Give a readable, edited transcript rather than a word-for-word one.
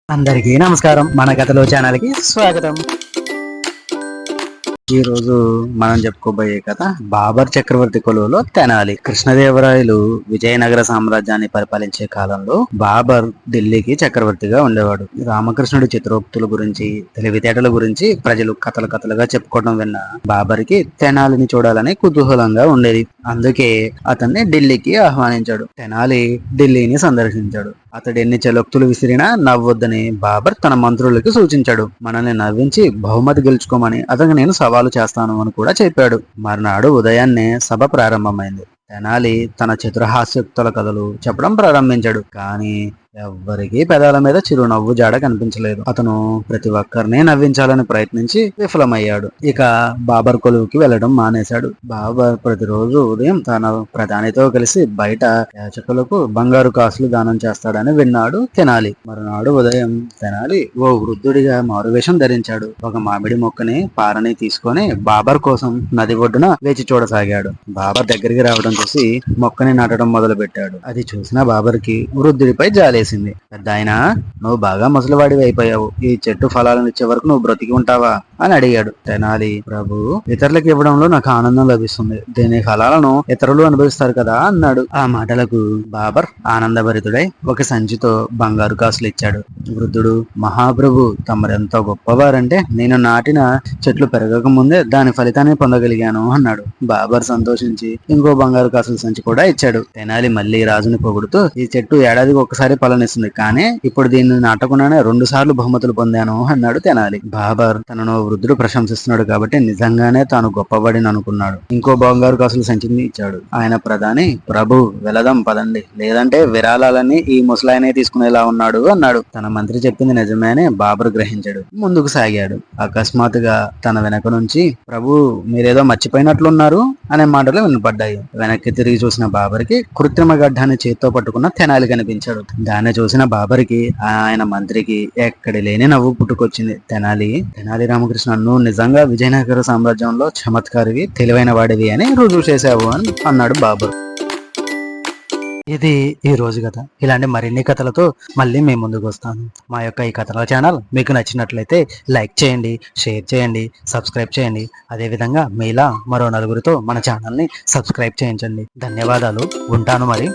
అందరికీ నమస్కారం. మన కథలో ఛానల్కి స్వాగతం. ఈ రోజు మనం చెప్పుకోబోయే కథ బాబర్ చక్రవర్తి కొలువులో తెనాలి. కృష్ణదేవరాయలు విజయనగర సామ్రాజ్యాన్ని పరిపాలించే కాలంలో బాబర్ ఢిల్లీకి చక్రవర్తిగా ఉండేవాడు. రామకృష్ణుడి చిత్రోక్తుల గురించి, తెలివితేటల గురించి ప్రజలు కథలుగా చెప్పుకోవడం విన్న బాబర్కి తెనాలిని చూడాలని కుతూహలంగా ఉండేది. అందుకే అతన్ని ఢిల్లీకి ఆహ్వానించాడు. తెనాలి ఢిల్లీని సందర్శించాడు. అతడు ఎన్ని చలోక్తులు విసిరినా నవ్వొద్దని బాబర్ తన మంత్రులకు సూచించాడు. మనల్ని నవ్వించి బహుమతి గెలుచుకోమని అతనికి నేను సవాలు చేస్తాను అని కూడా చెప్పాడు. మర్నాడు ఉదయాన్నే సభ ప్రారంభమైంది. తెనాలి తన చతురహాస్యోక్తుల కథలు చెప్పడం ప్రారంభించాడు. కానీ ఎవ్వరికీ పెదాల మీద చిరునవ్వు జాడ కనిపించలేదు. అతను ప్రతి ఒక్కరిని నవ్వించాలని ప్రయత్నించి విఫలమయ్యాడు. ఇక బాబర్ కొలువుకి వెళ్లడం మానేశాడు. బాబర్ ప్రతిరోజు ఉదయం తన ప్రధానితో కలిసి బయట యాచకులకు బంగారు కాసులు దానం చేస్తాడని విన్నాడు తెనాలి. మరునాడు ఉదయం తెనాలి ఓ వృద్ధుడిగా మారువేషం ధరించాడు. ఒక మామిడి మొక్కని పారని తీసుకొని బాబర్ కోసం నది ఒడ్డున వేచి చూడసాగాడు. బాబర్ దగ్గరికి రావడం చూసి మొక్కని నాటడం మొదలు పెట్టాడు. అది చూసిన బాబర్కి వృద్ధుడిపై జాలి. పెద్దాయనా, నువ్వు బాగా ముసలివాడివి అయిపోయావు. ఈ చెట్టు ఫలాలను ఇచ్చే వరకు నువ్వు బ్రతికి ఉంటావా అని అడిగాడు. తెనాలి, ప్రభు, ఇతరులకు ఇవ్వడంలో నాకు ఆనందం లభిస్తుంది. దీని ఫలాలను ఇతరులు అనుభవిస్తారు కదా అన్నాడు. ఆ మాటలకు బాబర్ ఆనందభరితుడై ఒక సంచితో బంగారు కాసులు ఇచ్చాడు. వృద్ధుడు, మహాప్రభు, తమరెంతో గొప్పవారంటే నేను నాటిన చెట్లు పెరగక ముందే దాని ఫలితాన్ని పొందగలిగాను అన్నాడు. బాబర్ సంతోషించి ఇంకో బంగారు కాసుల సంచి కూడా ఇచ్చాడు. తెనాలి మళ్ళీ రాజుని పొగుడుతూ, ఈ చెట్టు ఏడాదికి ఒకసారి ఫలనిస్తుంది, కానీ ఇప్పుడు దీన్ని నాటకుండానే 2 సార్లు బహుమతులు పొందాను అన్నాడు తెనాలి. బాబర్ తనను వృద్ధుడు ప్రశంసిస్తున్నాడు కాబట్టి నిజంగానే తాను గొప్పవాడిని అనుకున్నాడు. ఇంకో బంగారు కాసుల సంచిని ఇచ్చాడు. ఆయన ప్రధాని, ప్రభు, వెళదాం పదండి, లేదంటే విరాళాలన్నీ ఈ ముసలాయనే తీసుకునేలా ఉన్నాడు అన్నాడు. తన మంత్రి చెప్పింది నిజమే అని బాబర్ గ్రహించాడు. ముందుకు సాగాడు. అకస్మాత్తుగా తన వెనక నుంచి, ప్రభు, మీరేదో మర్చిపోయినట్లున్నారు అనే మాటలు వినపడ్డాయి. వెనక్కి తిరిగి చూసిన బాబర్కి కృత్రిమ గడ్డాన్ని చేత్తో పట్టుకున్న తెనాలి కనిపించాడు. దాన్ని చూసిన బాబర్కి, ఆయన మంత్రికి ఎక్కడి లేని నవ్వు పుట్టుకొచ్చింది. తెనాలి రామకృష్ణ, నువ్వు నిజంగా విజయనగర సామ్రాజ్యంలో చమత్కారివి, తెలివైన వాడివి అని రుజువు చేశావు అని అన్నాడు బాబర్. ఇది ఈ రోజు కథ. ఇలాంటి మరిన్ని కథలతో మళ్ళీ మేము ముందుకు వస్తాను. మా యొక్క ఈ కథల ఛానల్ మీకు నచ్చినట్లయితే లైక్ చేయండి, షేర్ చేయండి, సబ్స్క్రైబ్ చేయండి. అదేవిధంగా మీలా మరో నలుగురితో మన ఛానల్ని సబ్స్క్రైబ్ చేయించండి. ధన్యవాదాలు. ఉంటాను మరి.